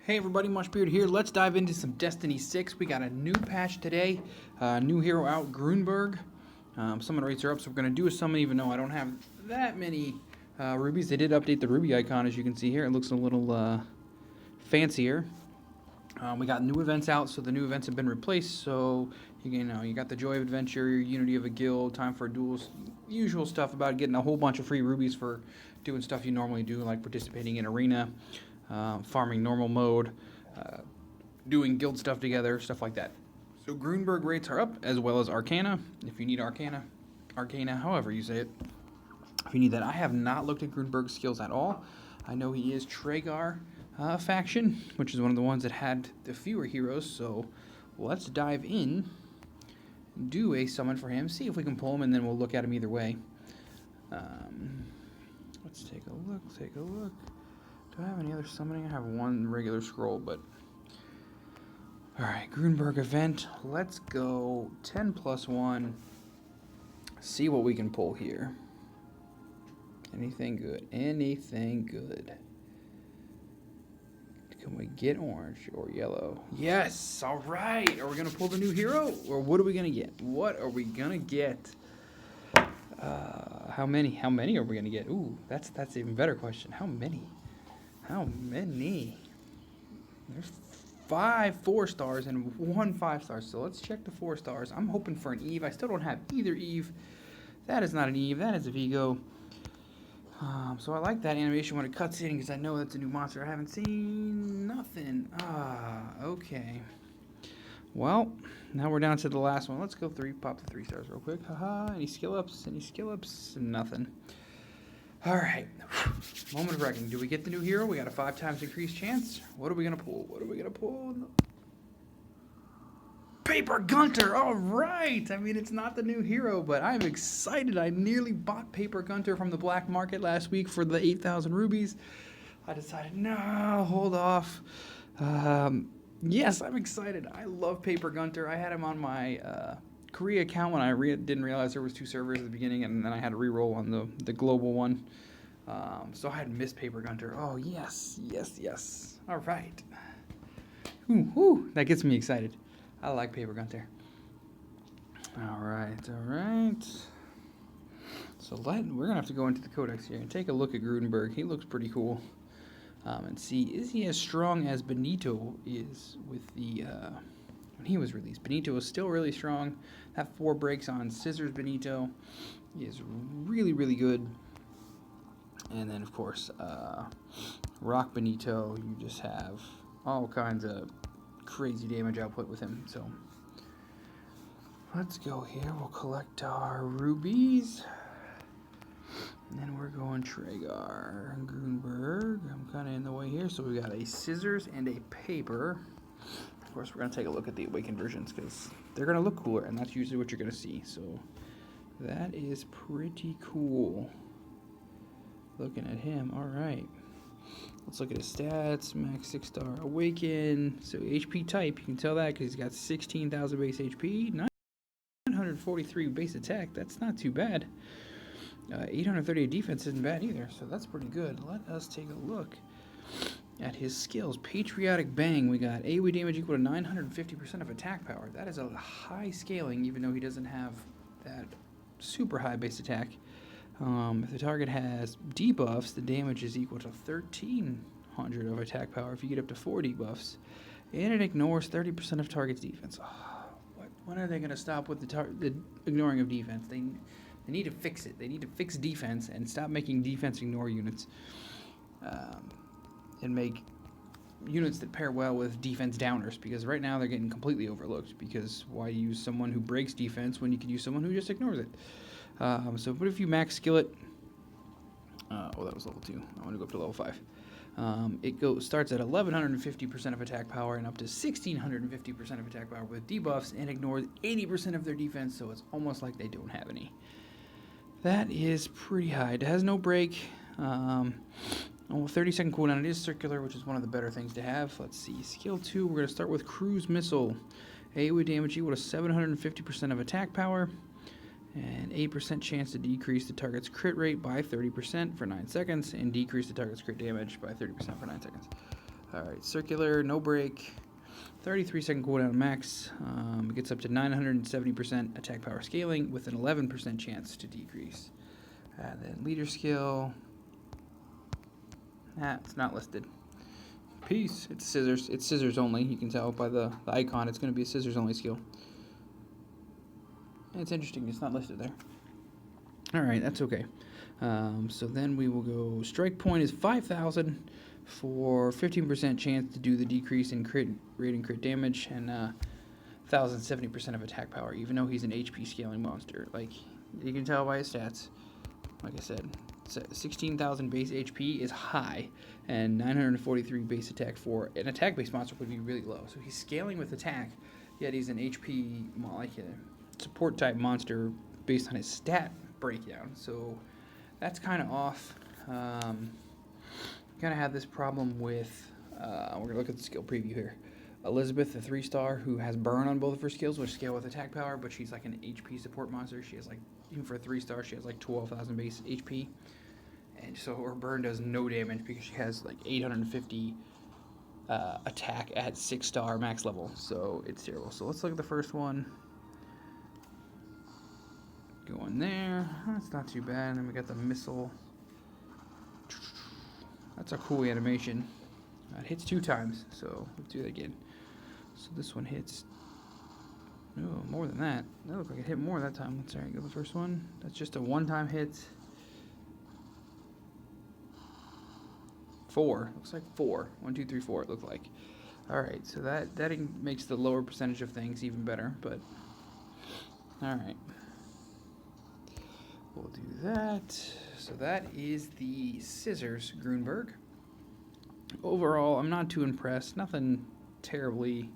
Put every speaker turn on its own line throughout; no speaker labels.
Hey everybody, Mushbeard here. Let's dive into some Destiny 6. We got a new patch today. New hero out, Gruenberg. Summon rates are up, so we're going to do a summon even though I don't have that many rubies. They did update the ruby icon, as you can see here. It looks a little fancier. We got new events out, so the new events have been replaced. So, you got the Joy of Adventure, Unity of a Guild, Time for Duels, usual stuff about getting a whole bunch of free rubies for doing stuff you normally do, like participating in Arena. Farming normal mode, doing guild stuff together, stuff like that. So Gruenberg rates are up, as well as Arcana, if you need Arcana, however you say it. If you need that, I have not looked at Gruenberg's skills at all. I know he is Tragar faction, which is one of the ones that had the fewer heroes, so let's dive in, do a summon for him, see if we can pull him, and then we'll look at him either way. Let's take a look. Do I have any other summoning? I have one regular scroll, but... Alright, Gruenberg event. Let's go 10 plus 1. See what we can pull here. Anything good? Anything good? Can we get orange or yellow? Yes! Alright! Are we going to pull the new hero? Or what are we going to get? What are we going to get? How many? How many are we going to get? Ooh, that's an even better question. How many? How many? There's 5 4-stars and 1 5-star. So let's check the 4 stars. I'm hoping for an Eve. I still don't have either Eve. That is not an Eve. That is a Vigo. So I like that animation when it cuts in because I know that's a new monster. I haven't seen nothing. Okay. Well, now we're down to the last one. Let's go 3. Pop the 3 stars real quick. Haha. Any skill ups? Any skill ups? Nothing. Alright, moment of reckoning. Do we get the new hero? We got a 5 times increased chance. What are we going to pull? What are we going to pull? Paper Gunter! Alright! I mean, it's not the new hero, but I'm excited. I nearly bought Paper Gunter from the black market last week for the 8,000 rubies. I decided, no, hold off. Yes, I'm excited. I love Paper Gunter. I had him on my... Korea account when I didn't realize there was 2 servers at the beginning, and then I had to re-roll on the global one. So I had missed Paper Gunter. Oh, yes. All right. Whew, that gets me excited. I like Paper Gunter. All right. So we're going to have to go into the codex here and take a look at Gruenberg. He looks pretty cool. And see, is he as strong as Benito is with the... when he was released. Benito is still really strong. That 4 breaks on Scissors Benito is really, really good. And then, of course, Rock Benito, you just have all kinds of crazy damage output with him. So, let's go here. We'll collect our rubies. And then we're going Tragar and Gruenberg. I'm kind of in the way here. So, we got a Scissors and a Paper. Of course, we're going to take a look at the Awakened versions because they're going to look cooler, and that's usually what you're going to see. So that is pretty cool. Looking at him. All right. Let's look at his stats. Max 6-star Awaken. So HP type, you can tell that because he's got 16,000 base HP, 943 base attack. That's not too bad. 838 defense isn't bad either, so that's pretty good. Let us take a look at his skills. Patriotic Bang, we got AoE damage equal to 950% of attack power. That is a high scaling, even though he doesn't have that super high base attack. If the target has debuffs, the damage is equal to 1,300 of attack power if you get up to 4 debuffs. And it ignores 30% of target's defense. When are they going to stop with the ignoring of defense? They need to fix it. They need to fix defense and stop making defense ignore units. And make units that pair well with defense downers, because right now they're getting completely overlooked, because why use someone who breaks defense when you can use someone who just ignores it? So what if you max skillet? That was level 2. I want to go up to level 5. It starts at 1,150% of attack power and up to 1,650% of attack power with debuffs, and ignores 80% of their defense, so it's almost like they don't have any. That is pretty high. It has no break. 30-second cooldown. It is circular, which is one of the better things to have. Let's see. Skill 2, we're going to start with Cruise Missile. AoE damage equal to 750% of attack power. And 8% chance to decrease the target's crit rate by 30% for 9 seconds. And decrease the target's crit damage by 30% for 9 seconds. Alright, circular, no break. 33-second cooldown max. It gets up to 970% attack power scaling with an 11% chance to decrease. And then leader skill. It's not listed. Peace. It's scissors. It's scissors only. You can tell by the icon it's going to be a scissors only skill. It's interesting. It's not listed there. Alright, that's okay. So then we will go. Strike point is 5,000 for 15% chance to do the decrease in crit rate and crit damage, and 1,070% of attack power, even though he's an HP scaling monster. Like, you can tell by his stats. Like I said, 16,000 base HP is high, and 943 base attack for an attack-based monster would be really low. So he's scaling with attack, yet he's an HP, like a support-type monster based on his stat breakdown. So that's kind of off. Kind of had this problem with, we're going to look at the skill preview here. Elizabeth, the 3-star, who has burn on both of her skills, which scale with attack power, but she's like an HP support monster. She has like, even for a 3-star, she has like 12,000 base HP. And so her burn does no damage because she has like 850 attack at 6-star max level. So it's terrible. So let's look at the first one. Go in there. That's not too bad. And then we got the missile. That's a cool animation. It hits 2 times, so let's do that again. So this one hits, oh, more than that. That looked like it hit more that time. Let's go the first one. That's just a one-time hit. 4. Looks like 4. 1, 2, 3, 4. It looked like. All right, so that makes the lower percentage of things even better. But all right, we'll do that. So that is the scissors Gruenberg. Overall, I'm not too impressed. Nothing terribly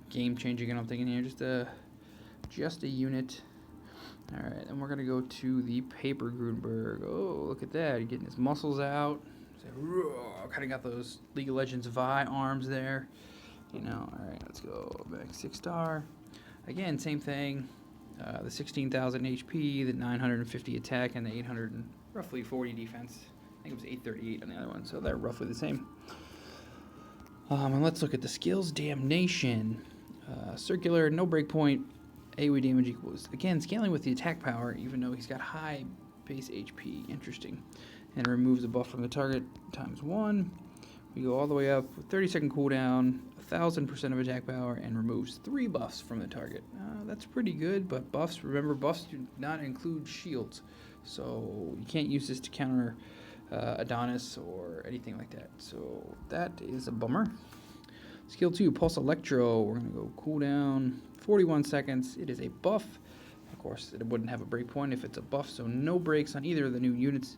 game-changing, I don't think, in here. Just a unit. All right, and we're gonna go to the paper Gruenberg. Oh, look at that! He's getting his muscles out. Kind of got those League of Legends Vi arms there. You know. All right, let's go back 6-star. Again, same thing. The 16,000 HP, the 950 attack, and the 840 defense. I think it was 838 on the other one, so they're roughly the same. And let's look at the skills. Damnation. Circular, no breakpoint. AoE damage equals, again, scaling with the attack power, even though he's got high base HP. Interesting. And removes a buff from the target ×1. We go all the way up with 30-second cooldown, 1,000% of attack power, and removes 3 buffs from the target. That's pretty good, but buffs, remember, buffs do not include shields. So you can't use this to counter Adonis or anything like that. So that is a bummer. Skill 2, Pulse Electro. We're going to go cooldown 41 seconds. It is a buff. Of course, it wouldn't have a breakpoint if it's a buff, so no breaks on either of the new units.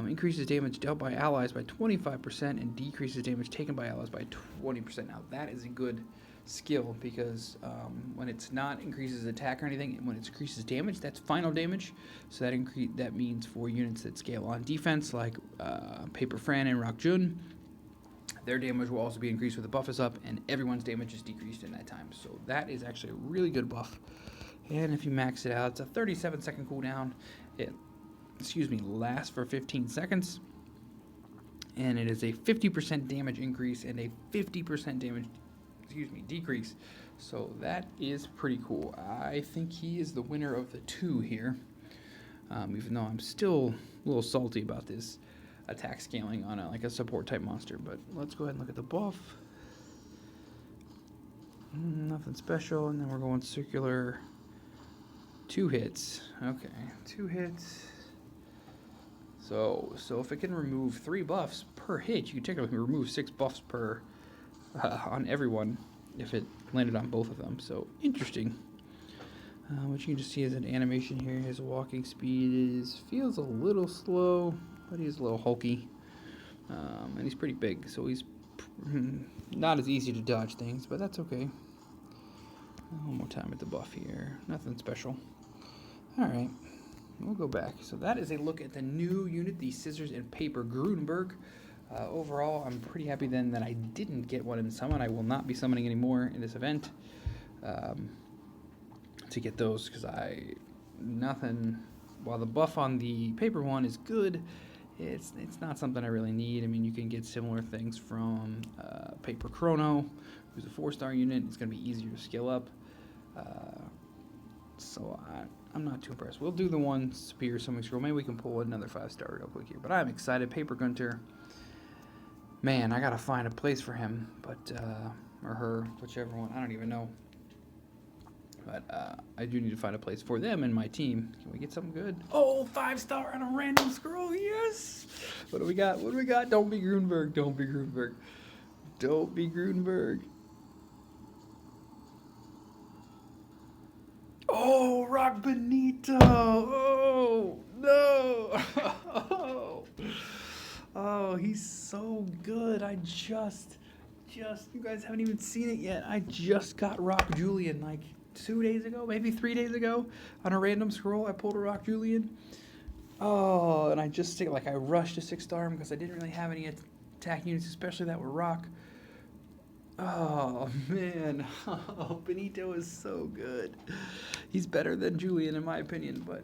Increases damage dealt by allies by 25% and decreases damage taken by allies by 20%. Now, that is a good skill because when it's not increases attack or anything, and when it increases damage, that's final damage. So that means for units that scale on defense, like Paper Fran and Rock Jun, their damage will also be increased with the buff is up, and everyone's damage is decreased in that time. So that is actually a really good buff. And if you max it out, it's a 37-second cooldown. It lasts for 15 seconds. And it is a 50% damage increase and a 50% damage, decrease. So that is pretty cool. I think he is the winner of the 2 here. Even though I'm still a little salty about this attack scaling on a support type monster. But let's go ahead and look at the buff. Nothing special. And then we're going circular. 2 hits. Okay, 2 hits. So if it can remove 3 buffs per hit, you can technically remove 6 buffs per on everyone if it landed on both of them. So interesting. What you can just see is an animation here. His walking speed feels a little slow, but he's a little hulky, and he's pretty big, so he's not as easy to dodge things, but that's okay. One more time at the buff here. Nothing special. All right. We'll go back. So that is a look at the new unit, the Scissors and Paper Gruenberg. Overall, I'm pretty happy then that I didn't get one in summon. I will not be summoning anymore in this event to get those because while the buff on the paper one is good, It's not something I really need. I mean, you can get similar things from Paper Chrono, who's a 4-star unit. It's going to be easier to skill up. So I'm not too impressed. We'll do the one Spear Summoning Scroll. Maybe we can pull another 5-star real quick here. But I'm excited. Paper Gunter. Man, I got to find a place for him. But, or her, whichever one. I don't even know. But I do need to find a place for them in my team. Can we get something good? Oh, 5-star on a random scroll. Yes. What do we got? What do we got? Don't be Gruenberg. Don't be Gruenberg. Don't be Gruenberg. Oh, Rock Benito. Oh, no. Oh, he's so good. You guys haven't even seen it yet. I just got Rock Julian like 2 days ago, maybe 3 days ago, on a random scroll. I pulled a Rock Julian. Oh, and I rushed to 6-star him because I didn't really have any attack units, especially that were Rock. Oh, man. Oh, Benito is so good. He's better than Julian, in my opinion, but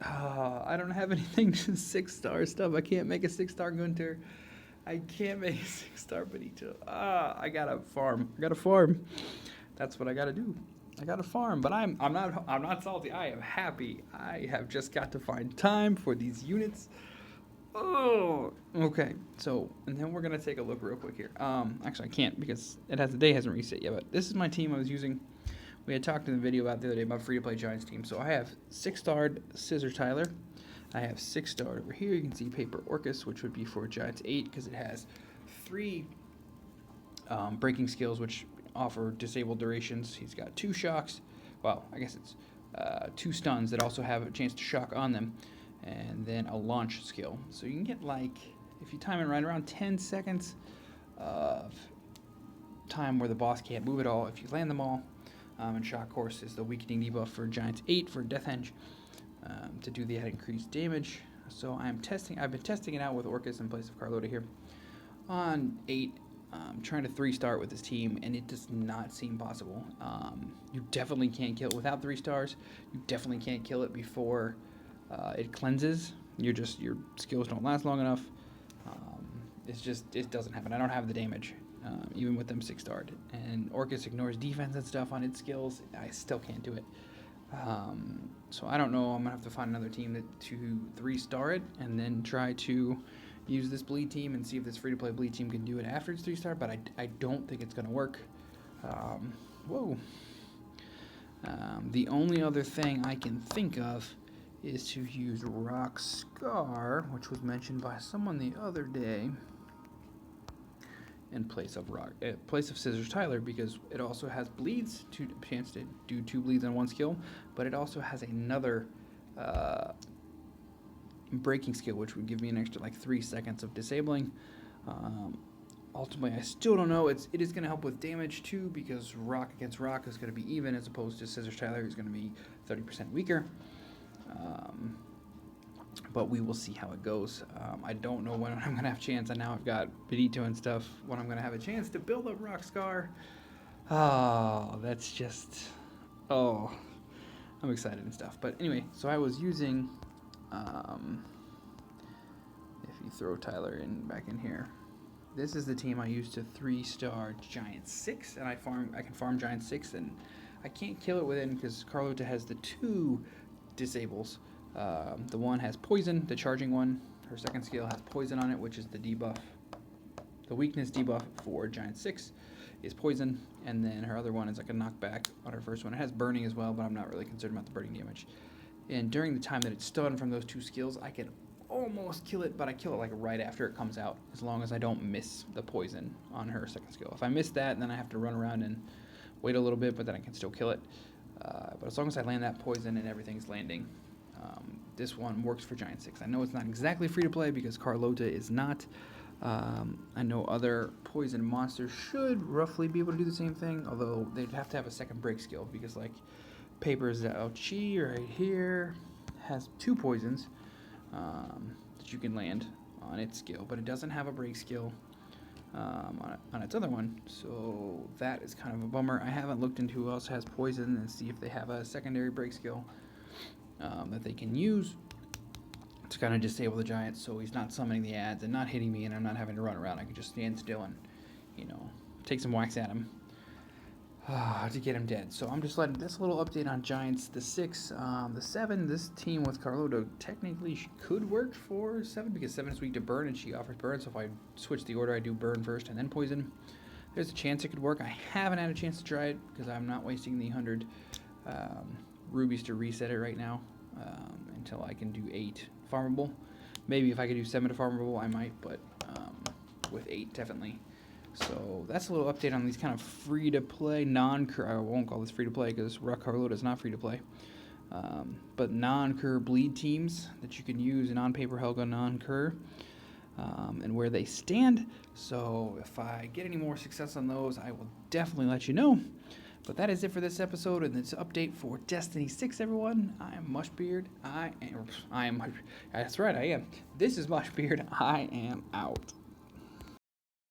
I don't have anything to 6-star stuff. I can't make a 6-star Gunter. I can't make a 6-star Benito. I gotta farm. That's what I gotta do. I gotta farm, but I'm not salty. I am happy. I have just got to find time for these units. Oh, okay. So, and then we're gonna take a look real quick here. Actually, I can't because the day hasn't reset yet. But this is my team I was using. We had talked in the video about the other day about free-to-play Giants team. So I have 6-starred Scissor Tyler. I have 6-starred over here. You can see Paper Orcus, which would be for Giants 8 because it has 3 breaking skills, which offer disabled durations. He's got 2 shocks. Well, I guess it's 2 stuns that also have a chance to shock on them, and then a launch skill. So you can get, like, if you time it right, around 10 seconds of time where the boss can't move at all if you land them all. And shock, of course, is the weakening debuff for Giants 8 for Death Henge to do the increased damage. So I've been testing it out with Orcus in place of Carlota here on 8. Trying to 3-star with this team, and it does not seem possible. You definitely can't kill it without 3 stars. You definitely can't kill it before it cleanses. Your skills don't last long enough. It doesn't happen. I don't have the damage, even with them 6-starred. And Orcus ignores defense and stuff on its skills. I still can't do it. So I don't know. I'm gonna have to find another team to 3-star it, and then try to use this bleed team and see if this free-to-play bleed team can do it after it's 3-star, but I don't think it's going to work. Whoa. The only other thing I can think of is to use Rock Scar, which was mentioned by someone the other day, in place of Scissors Tyler, because it also has bleeds, chance to do 2 bleeds on 1 skill, but it also has another breaking skill, which would give me an extra 3 seconds of disabling. Ultimately, I still don't know. It is going to help with damage too, because Rock against Rock is going to be even, as opposed to Scissors Tyler, who's going to be 30% weaker. But we will see how it goes. I don't know when I'm going to have a chance. And now I've got Benito and stuff. When I'm going to have a chance to build up Rock Scar. Oh, that's just... Oh, I'm excited and stuff. But anyway, so I was using... if you throw Tyler back in here, this is the team I used to 3-star Giant 6, and I can farm Giant 6, and I can't kill it within because Carlota has the 2 disables. The one has poison, the charging one. Her second skill has poison on it, which is the debuff. The weakness debuff for Giant 6 is poison, and then her other one is like a knockback on her first one. It has burning as well, but I'm not really concerned about the burning damage. And during the time that it's stunned from those 2 skills, I can almost kill it, but I kill it right after it comes out, as long as I don't miss the poison on her second skill. If I miss that, then I have to run around and wait a little bit, but then I can still kill it. But as long as I land that poison and everything's landing, this one works for Giant 6. I know it's not exactly free to play because Carlota is not. I know other poison monsters should roughly be able to do the same thing, although they'd have to have a second break skill, because Paper's Chi right here has 2 poisons that you can land on its skill, but it doesn't have a break skill on its other one, so that is kind of a bummer. I haven't looked into who else has poison and see if they have a secondary break skill that they can use to kind of disable the giant so he's not summoning the ads and not hitting me and I'm not having to run around. I can just stand still and, take some whacks at him to get him dead. So I'm just letting this little update on giants. The 6, the 7, this team with Carlota technically could work for 7 because 7 is weak to burn and she offers burn. So if I switch the order, I do burn first and then poison. There's a chance it could work. I haven't had a chance to try it because I'm not wasting the 100 rubies to reset it right now until I can do 8 farmable. Maybe if I could do 7 to farmable, I might, but with 8, definitely. So that's a little update on these kind of free-to-play, non-cur, I won't call this free-to-play because Rock Carlota is not free-to-play, but non-cur bleed teams that you can use in on-paper Helga non-cur, and where they stand. So if I get any more success on those, I will definitely let you know. But that is it for this episode and this update for Destiny 6, everyone. I am Mushbeard. That's right, I am. This is Mushbeard. I am out.